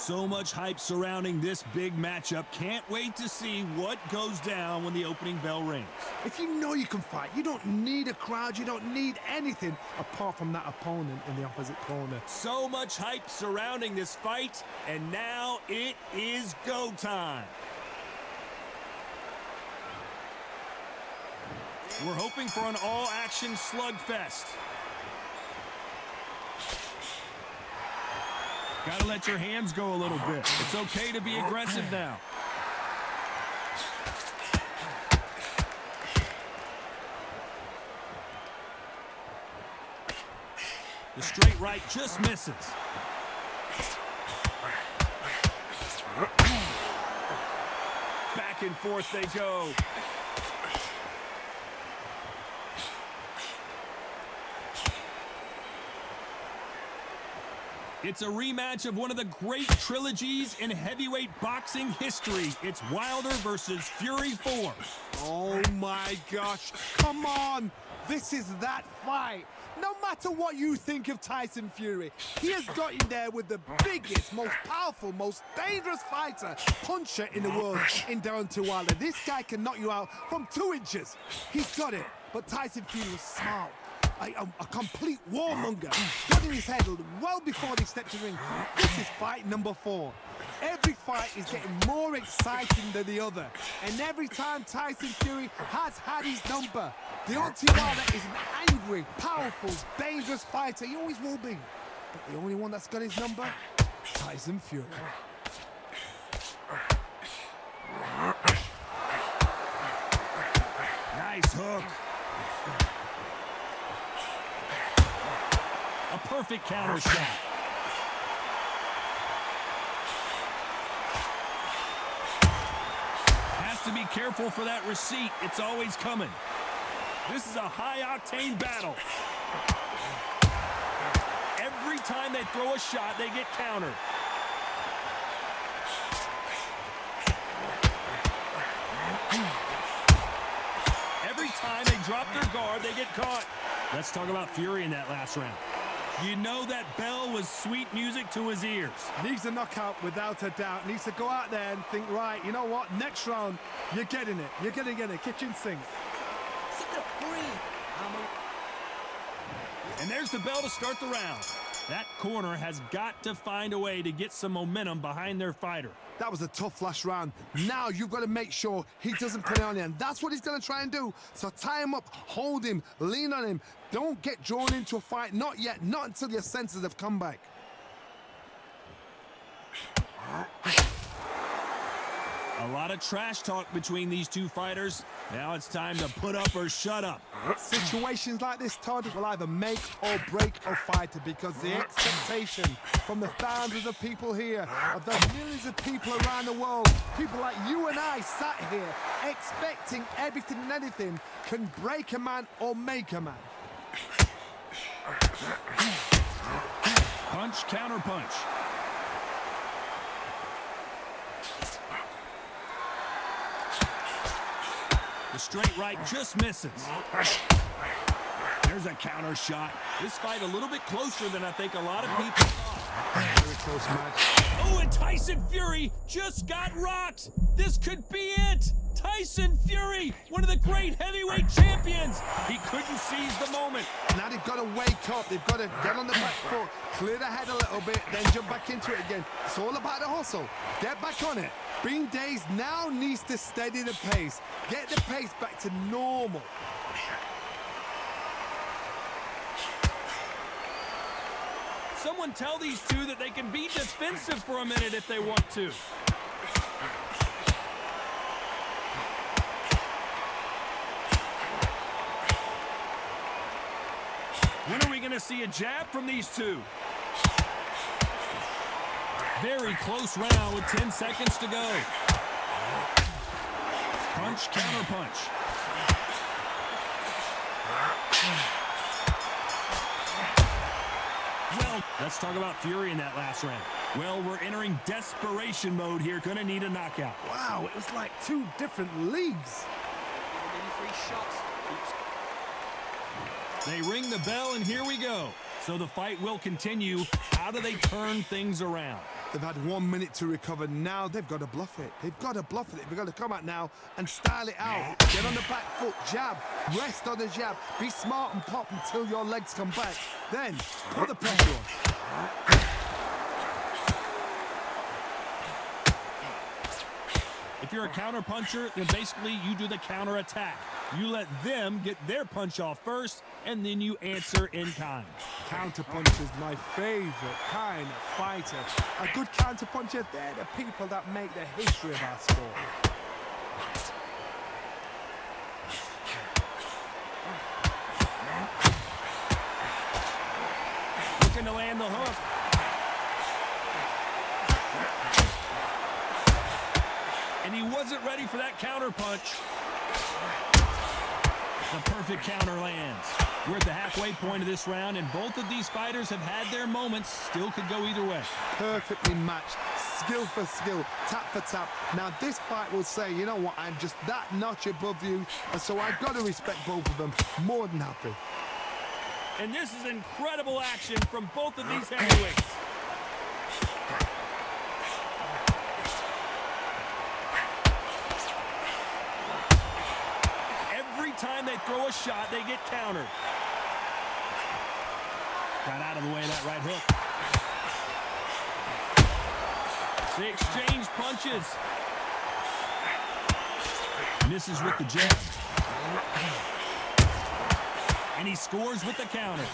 So much hype surrounding this big matchup. Can't wait to see what goes down when the opening bell rings. If you know you can fight, you don't need a crowd, you don't need anything apart from that opponent in the opposite corner. So much hype surrounding this fight, and now it is go time. We're hoping for an all-action slugfest. Gotta let your hands go a little bit. It's okay to be aggressive now. The straight right just misses. Back and forth they go. It's a rematch of one of the great trilogies in heavyweight boxing history. It's Wilder versus Fury 4. Oh my gosh, come on! This is that fight. No matter what you think of Tyson Fury, he has got in there with the biggest, most powerful, most dangerous fighter, puncher in the world in Deontay Wilder. This guy can knock you out from 2 inches. He's got it, but Tyson Fury was smart. A complete warmonger. Got in his head well before they stepped in the ring. This is fight number 4. Every fight is getting more exciting than the other. And every time Tyson Fury has had his number. Deontay Wilder is an angry, powerful, dangerous fighter. He always will be. But the only one that's got his number, Tyson Fury. Nice hook. A perfect counter shot. Has to be careful for that receipt. It's always coming. This is a high-octane battle. Every time they throw a shot, they get countered. Every time they drop their guard, they get caught. Let's talk about Fury in that last round. You know that bell was sweet music to his ears. Needs a knockout without a doubt. Needs to go out there and think, right, you know what? Next round, you're getting it. You're going to get it. Kitchen sink. And there's the bell to start the round. That corner has got to find a way to get some momentum behind their fighter. That was a tough last round. Now you've got to make sure he doesn't put it on you, and that's what he's going to try and do. So tie him up, hold him, lean on him. Don't get drawn into a fight. Not yet. Not until your senses have come back. A lot of trash talk between these two fighters. Now it's time to put up or shut up. Situations like this, Todd, will either make or break a fighter, because the expectation from the thousands of people here, of the millions of people around the world, people like you and I sat here expecting everything and anything, can break a man or make a man. Punch, counter punch. The straight right just misses. There's a counter shot. This fight a little bit closer than I think a lot of people thought. Very close match. Oh, and Tyson Fury just got rocked. This could be it. Tyson Fury, one of the great heavyweight champions. He couldn't seize the moment. Now they've got to wake up. They've got to get on the back foot, clear the head a little bit, then jump back into it again. It's all about the hustle. Get back on it. Being dazed now needs to steady the pace. Get the pace back to normal. Someone tell these two that they can be defensive for a minute if they want to. When are we going to see a jab from these two? Very close round with 10 seconds to go. Punch, counter punch. Well, let's talk about Fury in that last round. Well, we're entering desperation mode here. Gonna need a knockout. Wow, it was like 2 different leagues. They ring the bell, and here we go. So the fight will continue. How do they turn things around? They've had 1 minute to recover. Now they've got to bluff it. They've got to bluff it. They've got to come out now and style it out. Get on the back foot, jab, rest on the jab. Be smart and pop until your legs come back. Then put the pressure on. If you're a counter puncher, then basically you do the counter attack. You let them get their punch off first, and then you answer in kind. Counter punch is my favorite kind of fighter. A good counter puncher, they're the people that make the history of our sport. Looking to land the hook. And he wasn't ready for that counter punch. The perfect counter lands. We're at the halfway point of this round, and both of these fighters have had their moments. Still could go either way. Perfectly matched, skill for skill, tap for tap. Now this fight will say, you know what, I'm just that notch above you, and so I've got to respect both of them. More than happy. And this is incredible action from both of these heavyweights. Every time they throw a shot, they get countered. Got out of the way of that right hook. They exchange punches. Misses with the jab. And he scores with the counter.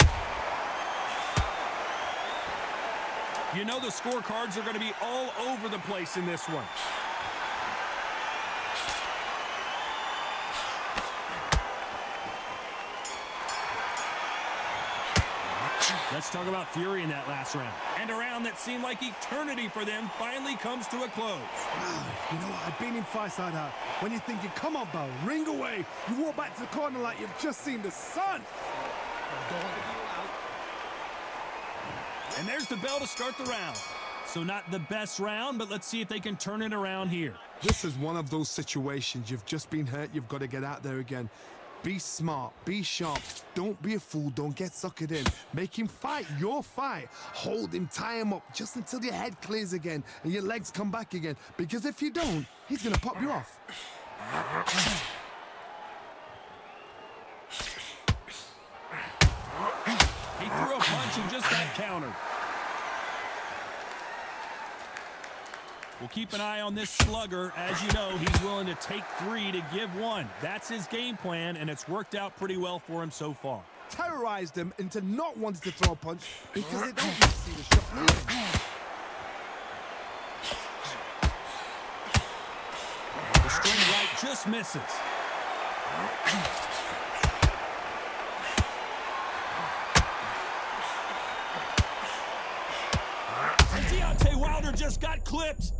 You know the scorecards are going to be all over the place in this one. Let's talk about Fury in that last round. And a round that seemed like eternity for them finally comes to a close. Wow, you know what? I've been in fights like that. When you're thinking, come on, Bo, ring away. You walk back to the corner like you've just seen the sun. And there's the bell to start the round. So not the best round, but let's see if they can turn it around here. This is one of those situations. You've just been hurt. You've got to get out there again. Be smart, be sharp, don't be a fool, don't get suckered in. Make him fight your fight. Hold him, tie him up, just until your head clears again and your legs come back again. Because if you don't, he's gonna pop you off. He threw a punch and just got countered. We'll keep an eye on this slugger. As you know, he's willing to take 3 to give 1. That's his game plan, and it's worked out pretty well for him so far. Terrorized them into not wanting to throw a punch because they don't want to see the shot moving. The straight right just misses. And Deontay Wilder just got clipped.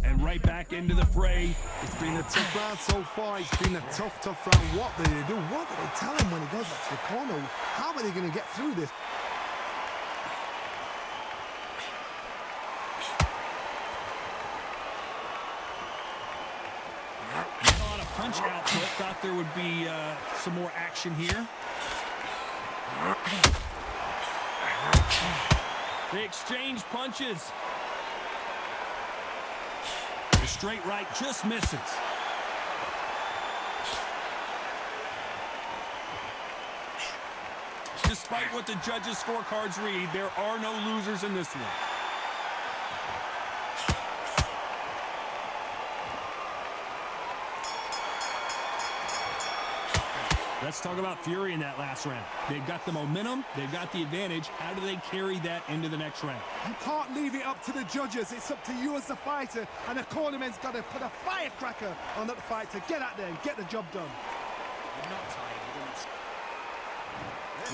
And right back into the fray. It's been a tough round so far. It's been a tough round. What do they do? What do they tell him when he goes back to the corner? How are they going to get through this? Not a lot of punch output. Thought there would be some more action here. They exchange punches. The straight right just misses. Despite what the judges' scorecards read, there are no losers in this one. Let's talk about Fury in that last round. They've got the momentum. They've got the advantage. How do they carry that into the next round? You can't leave it up to the judges. It's up to you as the fighter, and the cornerman's got to put a firecracker on that fight to get out there and get the job done.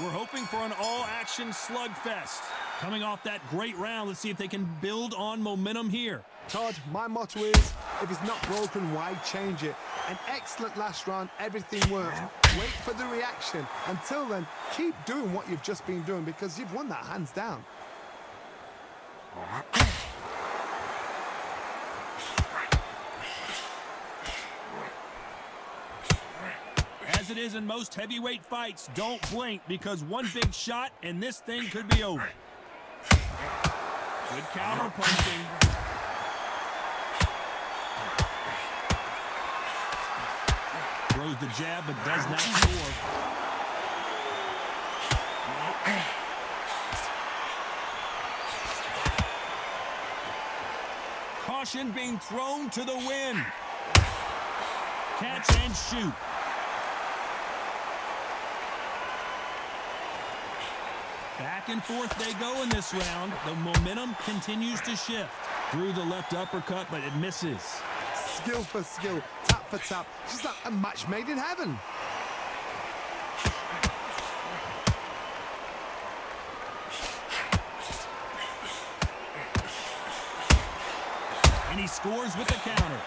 We're hoping for an all-action slugfest. Coming off that great round, let's see if they can build on momentum here. Todd, my motto is, if it's not broken, why change it? An excellent last round, everything works. Wait for the reaction. Until then, keep doing what you've just been doing because you've won that hands down. As as it is in most heavyweight fights, don't blink because one big shot and this thing could be over. Good counter punching. Throws the jab but does not score. Caution being thrown to the wind. Catch and shoot. Back and forth they go in this round. The momentum continues to shift. Through the left uppercut, but it misses. Skill for skill, tap for tap. Just like a match made in heaven. And he scores with the counter.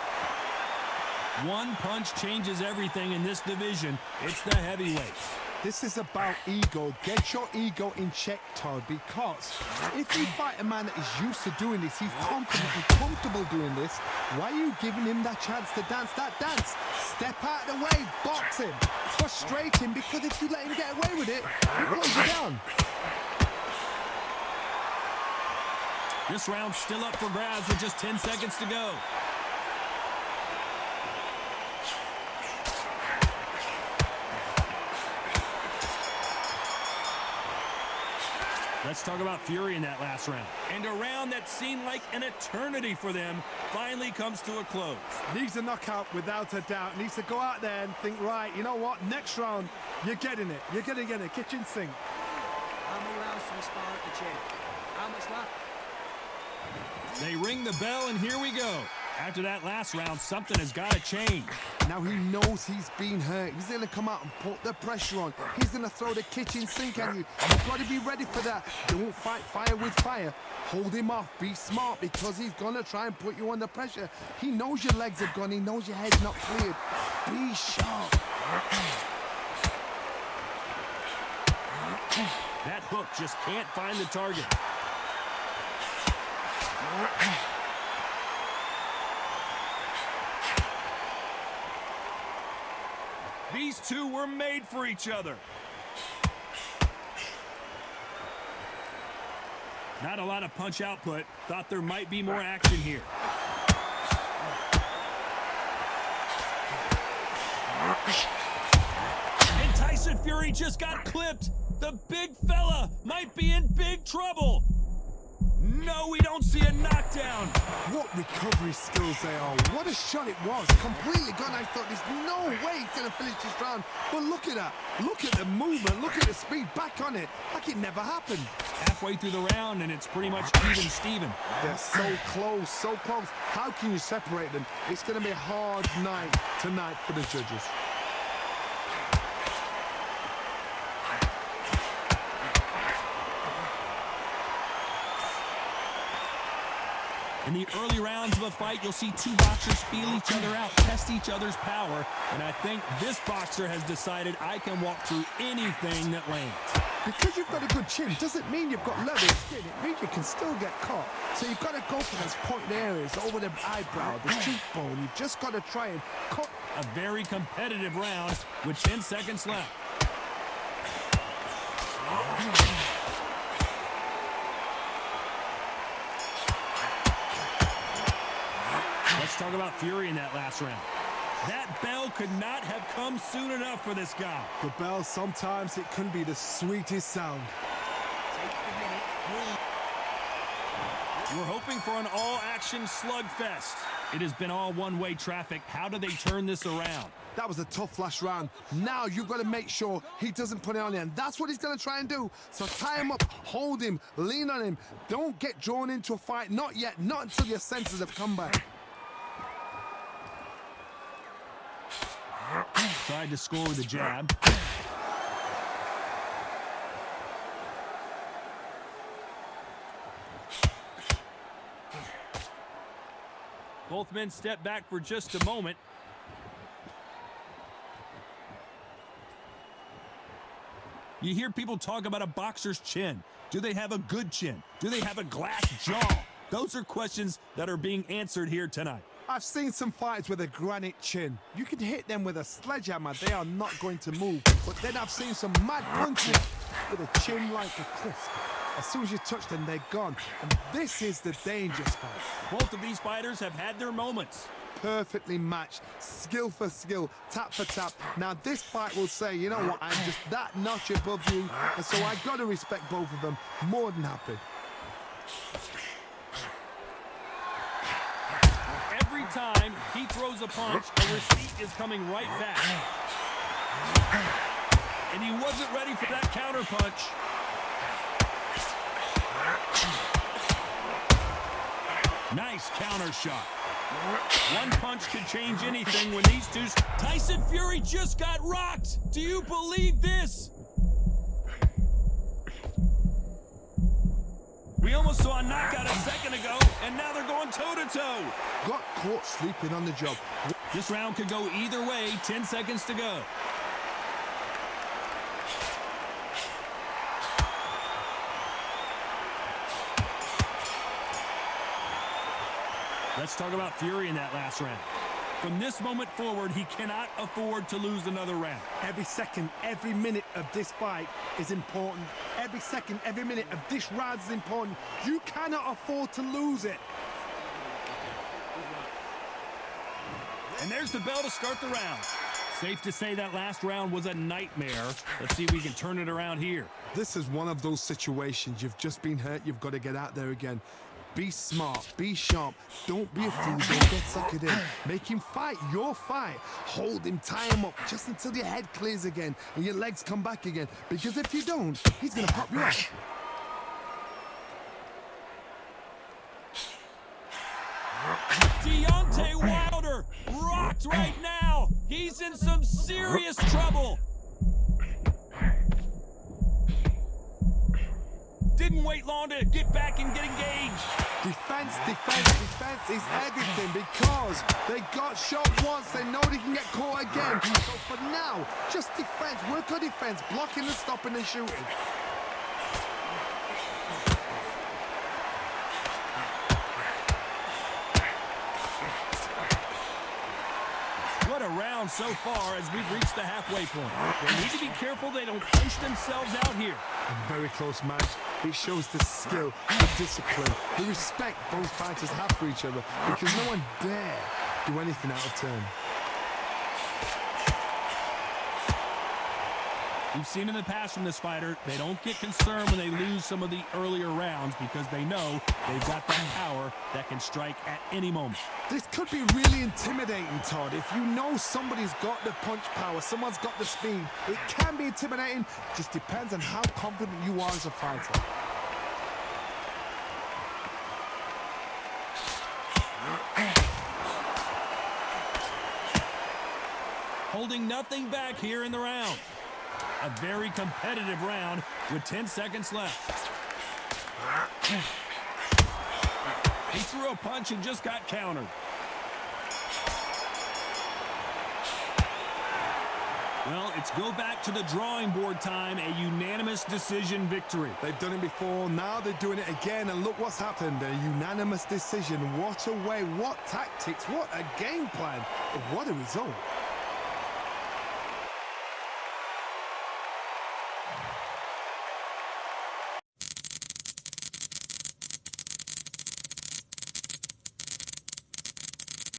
One punch changes everything in this division. It's the heavyweights. This is about ego. Get your ego in check, Todd, because if you fight a man that is used to doing this, he's confident and comfortable doing this, why are you giving him that chance to dance that dance? Step out of the way, box him. Frustrate him, because if you let him get away with it, he blows you down. This round's still up for grabs with just 10 seconds to go. Let's talk about Fury in that last round. And a round that seemed like an eternity for them finally comes to a close. Needs a knockout without a doubt. Needs to go out there and think, right, you know what, next round, you're getting it. You're going to get it. Kitchen sink. How many rounds to the spar at the gym? How much left? They ring the bell, and here we go. After that last round, something has got to change. Now he knows he's been hurt. He's going to come out and put the pressure on. He's going to throw the kitchen sink at you. You've got to be ready for that. Don't fight fire with fire. Hold him off. Be smart, because he's going to try and put you under pressure. He knows your legs are gone. He knows your head's not cleared. Be sharp. That hook just can't find the target. These two were made for each other. Not a lot of punch output. Thought there might be more action here. And Tyson Fury just got clipped. The big fella might be in big trouble. No, we don't see a knockdown. What recovery skills they are. What a shot it was. Completely gone. I thought there's no way he's going to finish this round. But look at that. Look at the movement. Look at the speed. Back on it. Like it never happened. Halfway through the round, and it's pretty much even Steven. They're so close, so close. How can you separate them? It's going to be a hard night tonight for the judges. In the early rounds of a fight, you'll see two boxers feel each other out, test each other's power, and I think this boxer has decided I can walk through anything that lands. Because you've got a good chin doesn't mean you've got leather skin. It means you can still get caught. So you've got to go for those pointed areas, over the eyebrow, the cheekbone. You've just got to try and cut. A very competitive round with 10 seconds left. Let's talk about Fury in that last round. That bell could not have come soon enough for this guy. The bell, sometimes it can be the sweetest sound. We're hoping for an all-action slugfest. It has been all one-way traffic. How do they turn this around? That was a tough last round. Now you've got to make sure he doesn't put it on you, and that's what he's going to try and do. So tie him up, hold him, lean on him. Don't get drawn into a fight. Not yet. Not until your senses have come back. Tried to score with a jab. Both men step back for just a moment. You hear people talk about a boxer's chin. Do they have a good chin? Do they have a glass jaw? Those are questions that are being answered here tonight. I've seen some fighters with a granite chin. You can hit them with a sledgehammer, they are not going to move. But then I've seen some mad punches with a chin like a crisp. As soon as you touch them, they're gone. And this is the danger spot. Both of these fighters have had their moments. Perfectly matched, skill for skill, tap for tap. Now this fight will say, you know what, I'm just that notch above you, and so I gotta respect both of them. More than happy. Every time he throws a punch, a receipt is coming right back. And he wasn't ready for that counter punch. Nice counter shot. One punch could change anything when these two... Tyson Fury just got rocked! Do you believe this? We almost saw a knockout a second ago, and now they're going toe-to-toe. Got caught sleeping on the job. This round could go either way, 10 seconds to go. Let's talk about Fury in that last round. From this moment forward, he cannot afford to lose another round. Every second, every minute of this fight is important. Every second, every minute of this round is important. You cannot afford to lose it. And there's the bell to start the round. Safe to say that last round was a nightmare. Let's see if we can turn it around here. This is one of those situations. You've just been hurt. You've got to get out there again. Be smart, be sharp, don't be a fool, don't get suckered in. Make him fight your fight. Hold him, tie him up, just until your head clears again and your legs come back again. Because if you don't, he's gonna pop you up. Deontay Wilder rocked right now. He's in some serious trouble. Didn't wait long to get back and get engaged. Defense, defense, defense is everything because they got shot once. They know they can get caught again. So for now, just defense, work on defense, blocking and stopping and shooting. What a round so far as we've reached the halfway point. They need to be careful they don't punch themselves out here. A very close match. It shows the skill, the discipline, the respect both fighters have for each other because no one dare do anything out of turn. We've seen in the past from this fighter, they don't get concerned when they lose some of the earlier rounds because they know they've got that power that can strike at any moment. This could be really intimidating, Todd. If you know somebody's got the punch power, someone's got the speed, it can be intimidating. Just depends on how confident you are as a fighter. Holding nothing back here in the round. A very competitive round with 10 seconds left. He threw a punch and just got countered. Well, it's go back to the drawing board time, a unanimous decision victory. They've done it before, now they're doing it again, and look what's happened. A unanimous decision. What a way, what tactics, what a game plan. What a result.